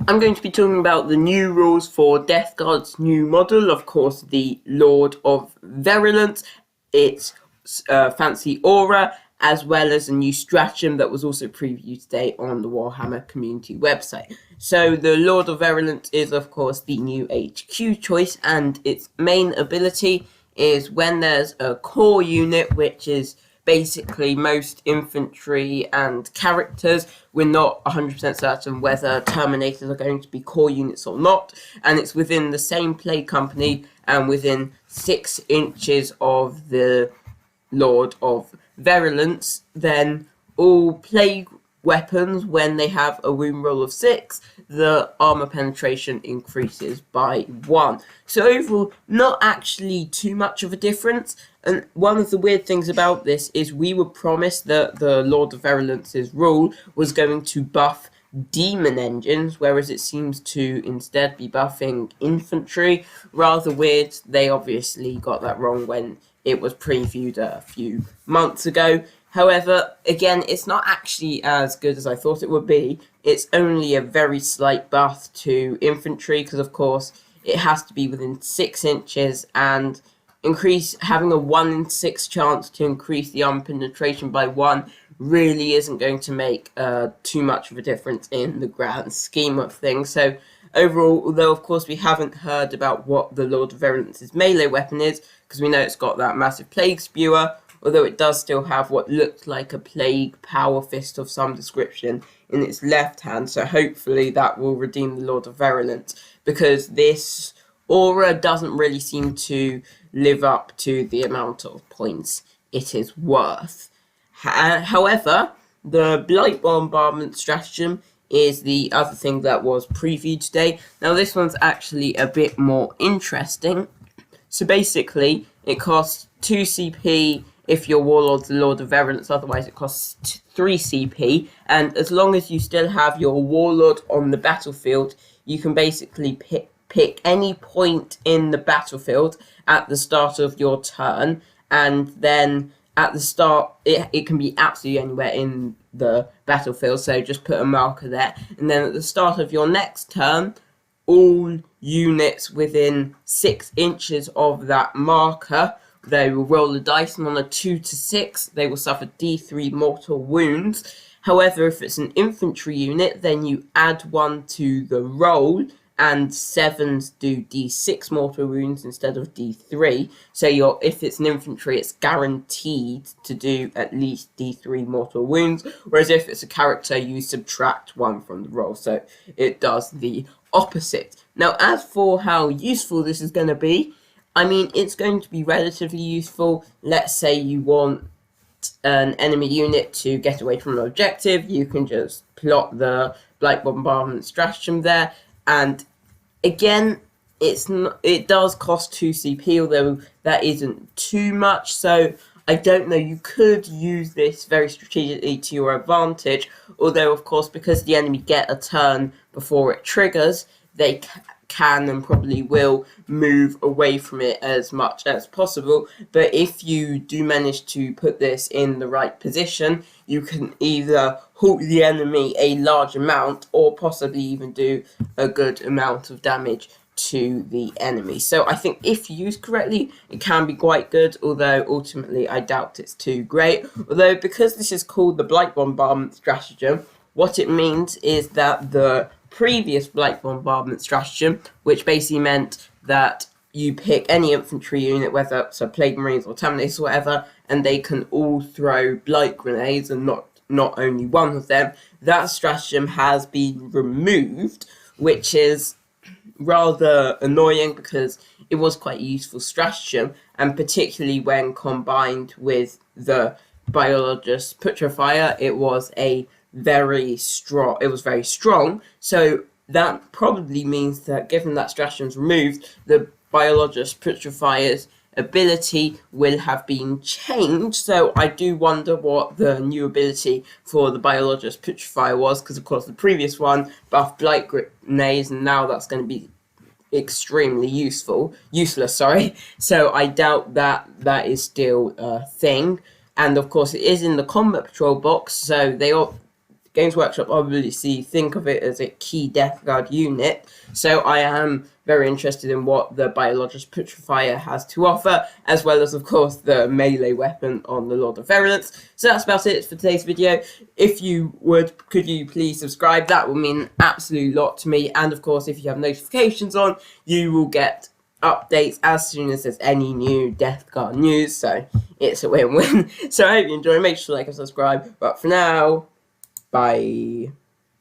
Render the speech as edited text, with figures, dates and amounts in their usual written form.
I'm going to be talking about the new rules for Death Guard's new model, of course, the Lord of Virulence, its fancy aura, as well as a new stratagem that was also previewed today on the Warhammer community website. So the Lord of Virulence is, of course, the new HQ choice, and its main ability is when there's a core unit, which is basically most infantry and characters. We're not 100% certain whether Terminators are going to be core units or not, and it's within the same play company and within 6 inches of the Lord of Virulence. Then all plague weapons, when they have a wound roll of 6, the armor penetration increases by 1. So overall, not actually too much of a difference. And one of the weird things about this is we were promised that the Lord of Virulence's rule was going to buff demon engines, whereas it seems to instead be buffing infantry. Rather weird. They obviously got that wrong when it was previewed a few months ago. However, again, it's not actually as good as I thought it would be. It's only a very slight buff to infantry because, of course, it has to be within 6 inches, and having a 1 in 6 chance to increase the armor penetration by 1 really isn't going to make too much of a difference in the grand scheme of things. So overall, although of course we haven't heard about what the Lord of Virulence's melee weapon is, because we know it's got that massive plague spewer, although it does still have what looked like a plague power fist of some description in its left hand, so hopefully that will redeem the Lord of Virulence, because this aura doesn't really seem to live up to the amount of points it is worth. However, the Blight Bombardment stratagem is the other thing that was previewed today. Now this one's actually a bit more interesting. So basically, it costs 2 CP if your Warlord's the Lord of Virulence, otherwise it costs 3 CP, and as long as you still have your Warlord on the battlefield, you can basically pick any point in the battlefield at the start of your turn, and then at the start, it can be absolutely anywhere in the battlefield, so just put a marker there, and then at the start of your next turn, all units within 6 inches of that marker, they will roll the dice, and on a 2 to 6, they will suffer D3 mortal wounds. However, if it's an infantry unit, then you add 1 to the roll, and 7s do D6 mortal wounds instead of D3. So if it's an infantry, it's guaranteed to do at least D3 mortal wounds, whereas if it's a character, you subtract 1 from the roll, so it does the opposite. Now, as for how useful this is going to be, I mean, it's going to be relatively useful. Let's say you want an enemy unit to get away from an objective, you can just plot the Blight Bombardment stratagem there, and again, it does cost 2 CP, although that isn't too much, so I don't know, you could use this very strategically to your advantage, although of course because the enemy get a turn before it triggers, they can and probably will move away from it as much as possible. But if you do manage to put this in the right position, you can either halt the enemy a large amount or possibly even do a good amount of damage to the enemy. So I think if used correctly, it can be quite good, although ultimately I doubt it's too great. Although because this is called the Blight Bombardment stratagem, what it means is that the previous Blight Bombardment stratagem, which basically meant that you pick any infantry unit, whether it's a Plague Marines or Terminators or whatever, and they can all throw Blight Grenades, and not only one of them. That stratagem has been removed, which is rather annoying because it was quite a useful stratagem, and particularly when combined with the Biologus Putrifier, it was very strong, so that probably means that given that stratagem removed, the Biologus Putrifier's ability will have been changed. So I do wonder what the new ability for the Biologus Putrifier was, because of course the previous one buffed Blight Grenades, and now that's going to be extremely useless. So I doubt that is still a thing, and of course it is in the combat patrol box, so Games Workshop obviously think of it as a key Death Guard unit, so I am very interested in what the Biologus Putrifier has to offer, as well as, of course, the melee weapon on the Lord of Virulence. So that's about it for today's video. If you would, could you please subscribe? That would mean an absolute lot to me, and of course, if you have notifications on, you will get updates as soon as there's any new Death Guard news, so it's a win-win. So I hope you enjoy. Make sure to like and subscribe, but for now, bye.